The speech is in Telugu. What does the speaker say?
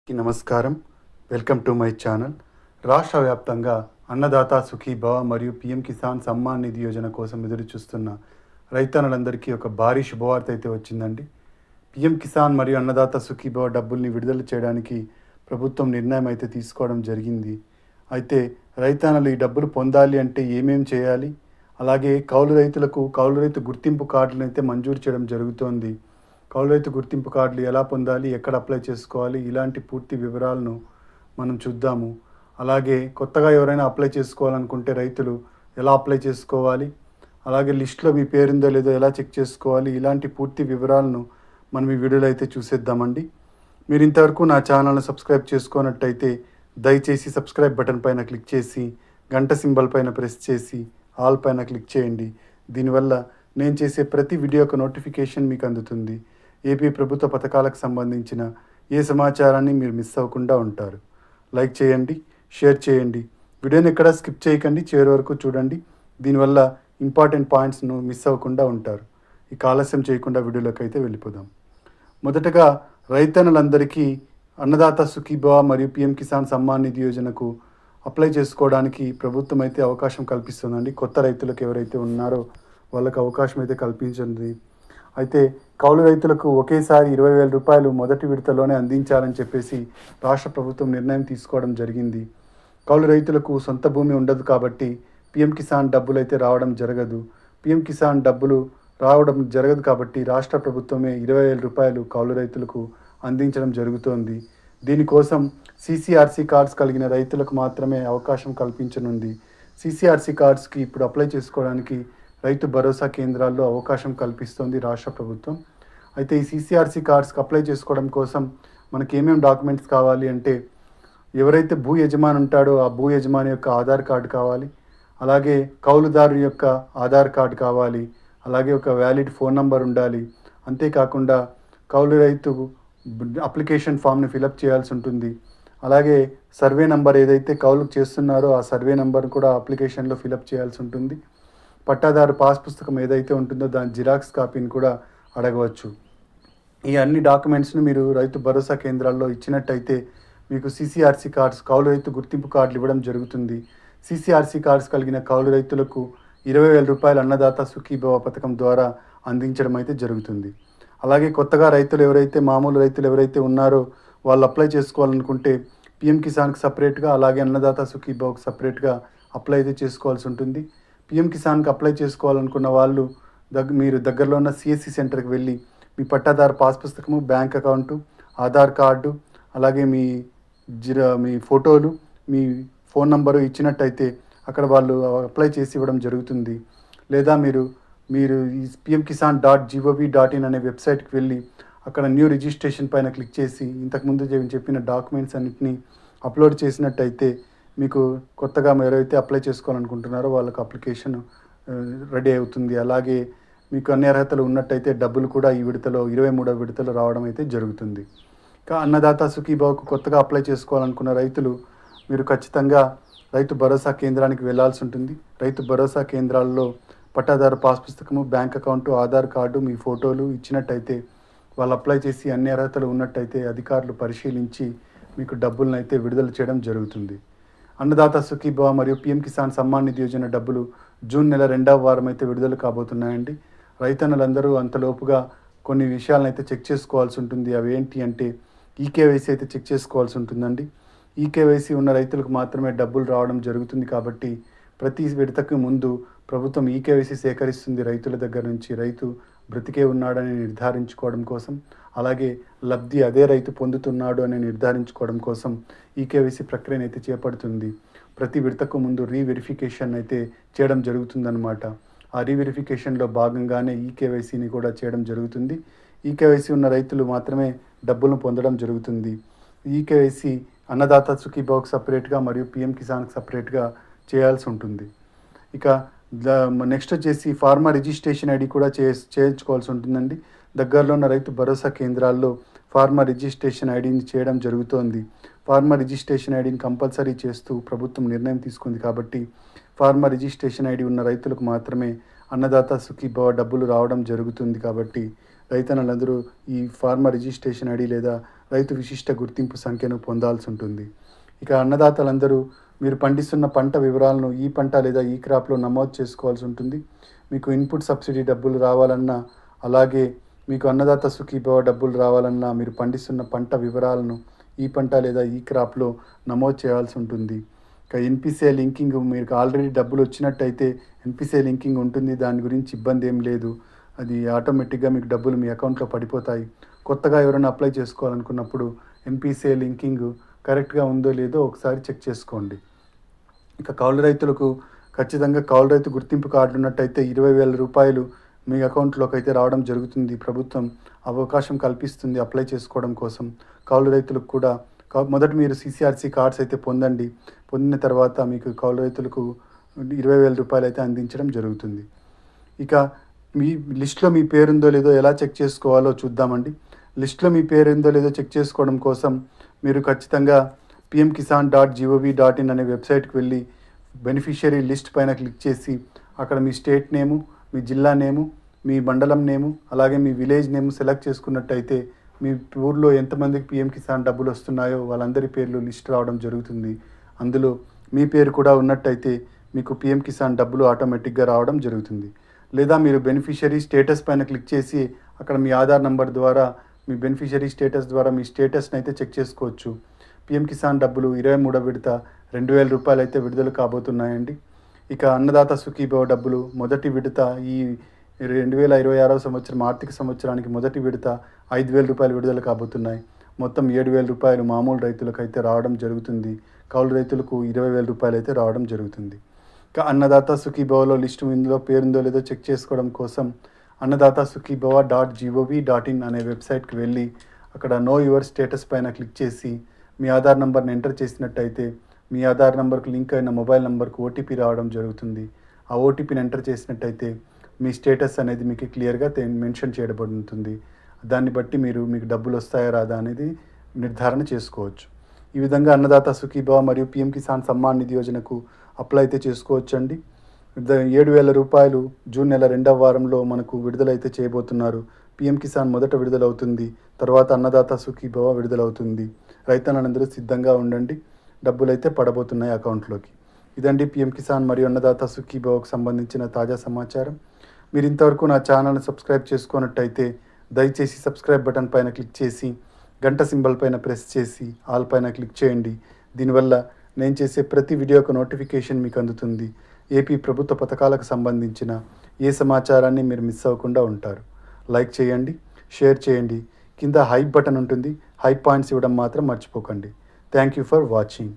నమస్కారం. Welcome to my channel. రాష్ట్ర వ్యాప్తంగా అన్నదాత సుఖీభవ మరియు పీఎం కిసాన్ సమ్మాన్ నిధి యోజన కోసం ఎదురు చూస్తున్న రైతన్నలందరికీ ఒక భారీ శుభవార్త అయితే వచ్చిందండి. పీఎం కిసాన్ మరియు అన్నదాత సుఖీభవ డబ్బుల్ని విడుదల చేయడానికి ప్రభుత్వం నిర్ణయం అయితే తీసుకోవడం జరిగింది. అయితే రైతన్నలు ఈ డబ్బులు పొందాలి అంటే ఏమేం చేయాలి? అలాగే కౌలు రైతులకు కౌలు రైతు గుర్తింపు కార్డులను అయితే మంజూరు చేయడం జరుగుతోంది. కౌలు రైతు గుర్తింపు కార్డులు ఎలా పొందాలి, ఎక్కడ అప్లై చేసుకోవాలి, ఇలాంటి పూర్తి వివరాలను మనం చూద్దాము. అలాగే కొత్తగా ఎవరైనా అప్లై చేసుకోవాలనుకుంటే రైతులు ఎలా అప్లై చేసుకోవాలి, అలాగే లిస్ట్లో మీ పేరుందో లేదో ఎలా చెక్ చేసుకోవాలి, ఇలాంటి పూర్తి వివరాలను మనం ఈ వీడియోలో అయితే చూసేద్దామండి. మీరు ఇంతవరకు నా ఛానల్ని సబ్స్క్రైబ్ చేసుకున్నట్టయితే దయచేసి సబ్స్క్రైబ్ బటన్ పైన క్లిక్ చేసి గంట సింబల్ పైన ప్రెస్ చేసి ఆల్ పైన క్లిక్ చేయండి. దీనివల్ల నేను చేసే ప్రతి వీడియో యొక్క నోటిఫికేషన్ మీకు అందుతుంది. ఏపీ ప్రభుత్వ పథకాలకు సంబంధించిన ఏ సమాచారాన్ని మీరు మిస్ అవ్వకుండా ఉంటారు. లైక్ చేయండి, షేర్ చేయండి, వీడియోని ఎక్కడ స్కిప్ చేయకండి, చివరి వరకు చూడండి. దీనివల్ల ఇంపార్టెంట్ పాయింట్స్ను మిస్ అవ్వకుండా ఉంటారు. ఈ ఆలస్యం చేయకుండా వీడియోలోకి అయితే వెళ్ళిపోదాం. మొదటగా రైతన్నలందరికీ అన్నదాత సుఖీభవ మరియు పీఎం కిసాన్ సమ్మాన్ నిధి యోజనకు అప్లై చేసుకోవడానికి ప్రభుత్వం అయితే అవకాశం కల్పిస్తుందండి. కొత్త రైతులకు ఎవరైతే ఉన్నారో వాళ్ళకు అవకాశం అయితే కల్పించింది. అయితే కౌలు రైతులకు ఒకేసారి 20,000 రూపాయలు మొదటి విడతలోనే అందించాలని చెప్పేసి రాష్ట్ర ప్రభుత్వం నిర్ణయం తీసుకోవడం జరిగింది. కౌలు రైతులకు సొంత భూమి ఉండదు కాబట్టి పీఎం కిసాన్ డబ్బులు అయితే రావడం జరగదు. పీఎం కిసాన్ డబ్బులు రావడం జరగదు కాబట్టి రాష్ట్ర ప్రభుత్వమే 20,000 రూపాయలు కౌలు రైతులకు అందించడం జరుగుతోంది. దీనికోసం సీసీఆర్సీ కార్డ్స్ కలిగిన రైతులకు మాత్రమే అవకాశం కల్పించనుంది. సీసీఆర్సీ కార్డ్స్కి ఇప్పుడు అప్లై చేసుకోవడానికి రైతు భరోసా కేంద్రాల్లో అవకాశం కల్పిస్తోంది రాష్ట్ర ప్రభుత్వం. అయితే ఈ సీసీఆర్సీ కార్డ్స్కి అప్లై చేసుకోవడం కోసం మనకి ఏమేమి డాక్యుమెంట్స్ కావాలి అంటే, ఎవరైతే భూ యజమాని ఉంటాడో ఆ భూ యజమాని యొక్క ఆధార్ కార్డు కావాలి, అలాగే కౌలుదారు యొక్క ఆధార్ కార్డు కావాలి, అలాగే ఒక వ్యాలిడ్ ఫోన్ నంబర్ ఉండాలి. అంతేకాకుండా కౌలు రైతు అప్లికేషన్ ఫామ్ని ఫిలప్ చేయాల్సి ఉంటుంది. అలాగే సర్వే నంబర్ ఏదైతే కౌలుకు చేస్తున్నారో ఆ సర్వే నంబర్ కూడా అప్లికేషన్లో ఫిలప్ చేయాల్సి ఉంటుంది. పట్టాదారు పాస్ పుస్తకం ఏదైతే ఉంటుందో దాని జిరాక్స్ కాపీని కూడా అడగవచ్చు. ఈ అన్ని డాక్యుమెంట్స్ను మీరు రైతు భరోసా కేంద్రాల్లో ఇచ్చినట్టయితే మీకు సీసీఆర్సీ కార్డ్స్, కౌలు రైతు గుర్తింపు కార్డులు ఇవ్వడం జరుగుతుంది. సీసీఆర్సీ కార్డ్స్ కలిగిన కౌలు రైతులకు 20,000 రూపాయలు అన్నదాత సుఖీభవ పథకం ద్వారా అందించడం అయితే జరుగుతుంది. అలాగే కొత్తగా మామూలు రైతులు ఎవరైతే ఉన్నారో వాళ్ళు అప్లై చేసుకోవాలనుకుంటే పీఎం కిసాన్కి సపరేట్గా, అలాగే అన్నదాత సుఖీభవకు సపరేట్గా అప్లై అయితే చేసుకోవాల్సి ఉంటుంది. పీఎం కిసాన్కి అప్లై చేసుకోవాలనుకున్న వాళ్ళు మీరు దగ్గరలో ఉన్న సిఎస్సి సెంటర్కి వెళ్ళి మీ పట్టాదారు పాస్ పుస్తకము, బ్యాంక్ అకౌంటు, ఆధార్ కార్డు, అలాగే మీ ఫోటోలు, మీ ఫోన్ నంబరు ఇచ్చినట్టయితే అక్కడ వాళ్ళు అప్లై చేసి ఇవ్వడం జరుగుతుంది. లేదా మీరు ఈ pmkisan.gov.in అనే వెబ్సైట్కి వెళ్ళి అక్కడ న్యూ రిజిస్ట్రేషన్ పైన క్లిక్ చేసి ఇంతకుముందు చెప్పిన డాక్యుమెంట్స్ అన్నింటినీ అప్లోడ్ చేసినట్టయితే మీకు కొత్తగా ఎవరైతే అప్లై చేసుకోవాలనుకుంటున్నారో వాళ్ళకు అప్లికేషన్ రెడీ అవుతుంది. అలాగే మీకు అన్ని అర్హతలు ఉన్నట్టయితే డబ్బులు కూడా ఈ విడతలో 23వ విడతలో రావడం అయితే జరుగుతుంది. ఇంకా అన్నదాత సుఖీభవకు కొత్తగా అప్లై చేసుకోవాలనుకున్న రైతులు మీరు ఖచ్చితంగా రైతు భరోసా కేంద్రానికి వెళ్ళాల్సి ఉంటుంది. రైతు భరోసా కేంద్రాల్లో పట్టాదారు పాస్ పుస్తకము, బ్యాంక్ అకౌంటు, ఆధార్ కార్డు, మీ ఫోటోలు ఇచ్చినట్టయితే వాళ్ళు అప్లై చేసి అన్ని అర్హతలు ఉన్నట్టయితే అధికారులు పరిశీలించి మీకు డబ్బులను అయితే విడుదల చేయడం జరుగుతుంది. అన్నదాత సుఖీభవ మరియు పీఎం కిసాన్ సమ్మాన్ నిధి యోజన డబ్బులు జూన్ నెల 2వ వారం అయితే విడుదల కాబోతున్నాయండి. రైతన్నలందరూ అంతలోపుగా కొన్ని విషయాలను అయితే చెక్ చేసుకోవాల్సి ఉంటుంది. అవి ఏంటి అంటే ఈకేవైసీ అయితే చెక్ చేసుకోవాల్సి ఉంటుందండి. ఈకేవైసీ ఉన్న రైతులకు మాత్రమే డబ్బులు రావడం జరుగుతుంది కాబట్టి ప్రతి విడతకు ముందు ప్రభుత్వం ఈకేవైసీ సేకరిస్తుంది రైతుల దగ్గర నుంచి. రైతు బ్రతికే ఉన్నాడని నిర్ధారించుకోవడం కోసం, అలాగే లబ్ధి అదే రైతు పొందుతున్నాడు అని నిర్ధారించుకోవడం కోసం ఈకేవైసీ ప్రక్రియను అయితే చేపడుతుంది. ప్రతి విడతకు ముందు రీవెరిఫికేషన్ అయితే చేయడం జరుగుతుందన్నమాట. ఆ రీవెరిఫికేషన్లో భాగంగానే ఈకేవైసీని కూడా చేయడం జరుగుతుంది. ఈకేవైసీ ఉన్న రైతులు మాత్రమే డబ్బులను పొందడం జరుగుతుంది. ఈకేవైసీ అన్నదాత సుఖీభవకు సపరేట్గా మరియు పీఎం కిసాన్కి సపరేట్గా చేయాల్సి ఉంటుంది. ఇక నెక్స్ట్ వచ్చేసి ఫార్మర్ రిజిస్ట్రేషన్ ఐడి కూడా చేయించుకోవాల్సి ఉంటుందండి. దగ్గరలో ఉన్న రైతు భరోసా కేంద్రాల్లో ఫార్మర్ రిజిస్ట్రేషన్ ఐడిని చేయడం జరుగుతోంది. ఫార్మర్ రిజిస్ట్రేషన్ ఐడిని కంపల్సరీ చేస్తూ ప్రభుత్వం నిర్ణయం తీసుకుంది కాబట్టి ఫార్మర్ రిజిస్ట్రేషన్ ఐడి ఉన్న రైతులకు మాత్రమే అన్నదాత సుఖీభవ డబ్బులు రావడం జరుగుతుంది. కాబట్టి రైతన్నలందరూ ఈ ఫార్మర్ రిజిస్ట్రేషన్ ఐడి లేదా రైతు విశిష్ట గుర్తింపు సంఖ్యను పొందాల్సి ఉంటుంది. ఇక అన్నదాతలందరూ మీరు పండిస్తున్న పంట వివరాలను ఈ పంట లేదా ఈ క్రాప్లో నమోదు చేసుకోవాల్సి ఉంటుంది. మీకు ఇన్పుట్ సబ్సిడీ డబ్బులు రావాలన్నా, అలాగే మీకు అన్నదాత సుఖీభవ డబ్బులు రావాలన్నా మీరు పండిస్తున్న పంట వివరాలను ఈ పంట లేదా ఈ క్రాప్లో నమోదు చేయాల్సి ఉంటుంది. ఇక ఎన్పిసిఐ లింకింగ్, మీకు ఆల్రెడీ డబ్బులు వచ్చినట్టయితే ఎన్పిసిఐ లింకింగ్ ఉంటుంది. దాని గురించి ఇబ్బంది ఏం లేదు. అది ఆటోమేటిక్గా మీకు డబ్బులు మీ అకౌంట్లో పడిపోతాయి. కొత్తగా ఎవరైనా అప్లై చేసుకోవాలనుకున్నప్పుడు ఎన్పిసిఐ లింకింగ్ కరెక్ట్గా ఉందో లేదో ఒకసారి చెక్ చేసుకోండి. ఇక కౌలు రైతులకు ఖచ్చితంగా కౌలు రైతు గుర్తింపు కార్డులు ఉన్నట్టయితే 20,000 రూపాయలు మీ అకౌంట్లోకి అయితే రావడం జరుగుతుంది. ప్రభుత్వం అవకాశం కల్పిస్తుంది అప్లై చేసుకోవడం కోసం. కౌలు రైతులకు కూడా మొదట మీరు CCRC కార్డ్స్ అయితే పొందండి. పొందిన తర్వాత మీకు కౌలు రైతులకు 20,000 రూపాయలు అయితే అందించడం జరుగుతుంది. ఇక మీ లిస్ట్లో మీ పేరుందో లేదో ఎలా చెక్ చేసుకోవాలో చూద్దామండి. లిస్ట్లో మీ పేరుందో లేదో చెక్ చేసుకోవడం కోసం మీరు ఖచ్చితంగా pmkisan.gov.in అనే వెబ్సైట్కి వెళ్ళి బెనిఫిషియరీ లిస్ట్ పైన క్లిక్ చేసి అక్కడ మీ స్టేట్ నేము, మీ జిల్లా నేము, మీ మండలం నేము, అలాగే మీ విలేజ్ నేము సెలెక్ట్ చేసుకున్నట్టయితే మీ ఊర్లో ఎంతమందికి PM కిసాన్ డబ్బులు వస్తున్నాయో వాళ్ళందరి పేర్లు లిస్ట్ రావడం జరుగుతుంది. అందులో మీ పేరు కూడా ఉన్నట్టయితే మీకు PM కిసాన్ డబ్బులు ఆటోమేటిక్గా రావడం జరుగుతుంది. లేదా మీరు బెనిఫిషియరీ స్టేటస్ పైన క్లిక్ చేసి అక్కడ మీ ఆధార్ నంబర్ ద్వారా మీ బెనిఫిషియరీ స్టేటస్ ద్వారా మీ స్టేటస్ని అయితే చెక్ చేసుకోవచ్చు. PM కిసాన్ డబ్బులు 23వ విడత 2,000 రూపాయలు అయితే విడుదల కాబోతున్నాయండి. ఇక అన్నదాత సుఖీభవ డబ్బులు మొదటి విడత ఈ 2026వ సంవత్సరం ఆర్థిక సంవత్సరానికి మొదటి విడత 5,000 రూపాయలు విడుదల కాబోతున్నాయి. మొత్తం 7,000 రూపాయలు మామూలు రైతులకు అయితే రావడం జరుగుతుంది. కౌలు రైతులకు 20,000 రూపాయలు అయితే రావడం జరుగుతుంది. ఇక అన్నదాత సుఖీభవలో లిస్టు ఇందులో పేరుందో లేదో చెక్ చేసుకోవడం కోసం అన్నదాత సుఖీభవ.gov.in అనే వెబ్సైట్కి వెళ్ళి అక్కడ నో యువర్ స్టేటస్ పైన క్లిక్ చేసి మీ ఆధార్ నంబర్ని ఎంటర్ చేసినట్టయితే మీ ఆధార్ నంబర్కు లింక్ అయిన మొబైల్ నంబర్కు OTP రావడం జరుగుతుంది. ఆ OTPని ఎంటర్ చేసినట్టయితే మీ స్టేటస్ అనేది మీకు క్లియర్గా మెన్షన్ చేయబడుతుంది. దాన్ని బట్టి మీకు డబ్బులు వస్తాయా రాదా అనేది నిర్ధారణ చేసుకోవచ్చు. ఈ విధంగా అన్నదాత సుఖీభవ మరియు PM కిసాన్ సమ్మాన్ నిధి యోజనకు అప్లై అయితే చేసుకోవచ్చండి. 7,000 రూపాయలు జూన్ నెల 2వ వారంలో మనకు విడుదలైతే చేయబోతున్నారు. PM కిసాన్ మొదట విడుదలవుతుంది, తర్వాత అన్నదాత సుఖీభవ విడుదలవుతుంది. రైతన్నలందరూ సిద్ధంగా ఉండండి, డబ్బులైతే పడబోతున్నాయి అకౌంట్లోకి. ఇదండి PM కిసాన్ మరియు అన్నదాత సుఖీభవకు సంబంధించిన తాజా సమాచారం. మీరు ఇంతవరకు నా ఛానల్ని సబ్స్క్రైబ్ చేసుకున్నట్టయితే దయచేసి సబ్స్క్రైబ్ బటన్ పైన క్లిక్ చేసి గంట సింబల్ పైన ప్రెస్ చేసి ఆల్ పైన క్లిక్ చేయండి. దీనివల్ల నేను చేసే ప్రతి వీడియోకు నోటిఫికేషన్ మీకు అందుతుంది. ఏపీ ప్రభుత్వ పథకాలకు సంబంధించిన ఏ సమాచారాన్ని మీరు మిస్ అవ్వకుండా ఉంటారు. లైక్ చేయండి, షేర్ చేయండి. కింద హైప్ బటన్ ఉంటుంది, హైప్ పాయింట్స్ ఇవ్వడం మాత్రం మర్చిపోకండి. Thank you for watching.